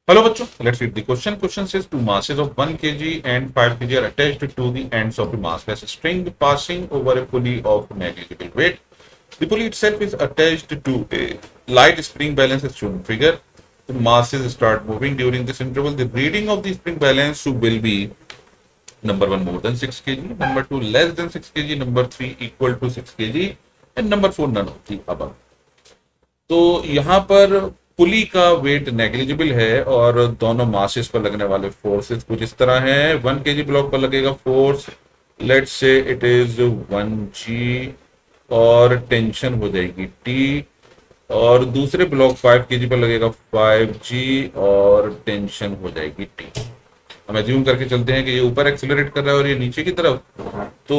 Hello bachcho, let's read the question. Question says two masses of 1 kg and 5 kg are attached to the ends of a massless string passing over a pulley of negligible weight. The pulley itself is attached to a light spring balance as shown in figure. The masses start moving during this interval. The reading of the spring balance will be number 1 more than 6 kg, number 2 less than 6 kg, number 3 equal to 6 kg and number 4 none of the above. तो यहाँ पर पुली का wait negligible है और दोनों masses पर लगने वाले फोर्सेस कुछ इस तरह हैं। 1 केजी ब्लॉक पर लगेगा force, let's say it is 1 g और टेंशन हो जाएगी T, और दूसरे ब्लॉक 5 केजी पर लगेगा 5 g और टेंशन हो जाएगी T। हम एज्यूम करके चलते हैं कि ये ऊपर एक्सेलरेट कर रहा है और ये नीचे की तरफ, तो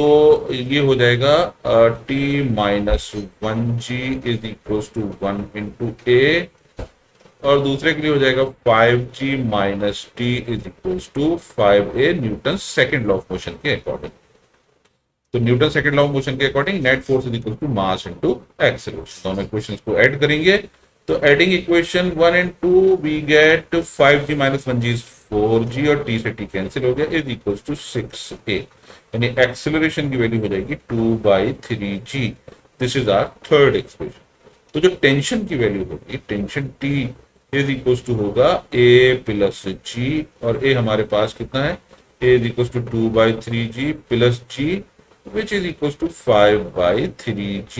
ये हो जाएगा T-1 g is equal to 1 × A, और दूसरे के लिए हो जाएगा 5g minus T is equal to 5A Newton second law of motion के अकॉर्डिंग। तो Newton second law of motion के according net force is equal to mass into acceleration. दोनों इक्वेशंस को ऐड करेंगे तो adding equation 1 and 2 we get 5g minus 1g is 4g और t से t cancel हो गया इज इक्वल टू 6A, यानी एक्सेलरेशन की वैल्यू हो जाएगी 2/3g। This is our third expression. तो जो टेंशन की वैल्यू होगी, tension T is equal to होगा A प्लस G, और A हमारे पास कितना है, A is equal to 2/3g प्लस G which is equal to 5/3g।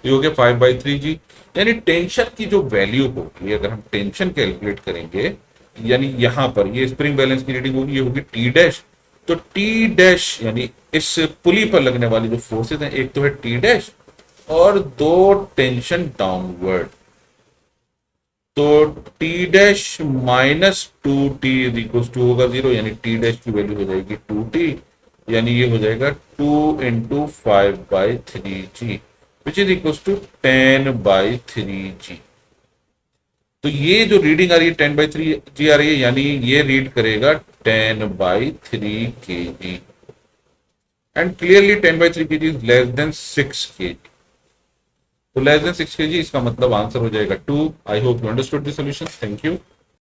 ये हो गया 5/3g, यानी टेंशन की जो वैल्यू होगी, अगर हम टेंशन कैलकुलेट करेंगे, यानी यहां पर ये स्प्रिंग बैलेंस की रीडिंग होगी, ये होगी T डैश। तो T डैश यानी इस पुली पर लगने वाली जो फोर्सेस हैं, एक तो है T डैश और दो टेंशन डाउनवर्ड। तो T dash minus 2T is equal to होगा 0, यानी T डैश की वैल्यू हो जाएगी 2T, यानी ये हो जाएगा 2 × 5/3g which is equal to 10/3g। तो ये जो रीडिंग आ रही है 10/3g आ रही है, यानी ये रीड करेगा 10/3 kg, and clearly 10/3 kg is less than 6 kg। तो लेस देन 6 kg इसका मतलब आंसर हो जाएगा 2। I hope you understood the solution. Thank you.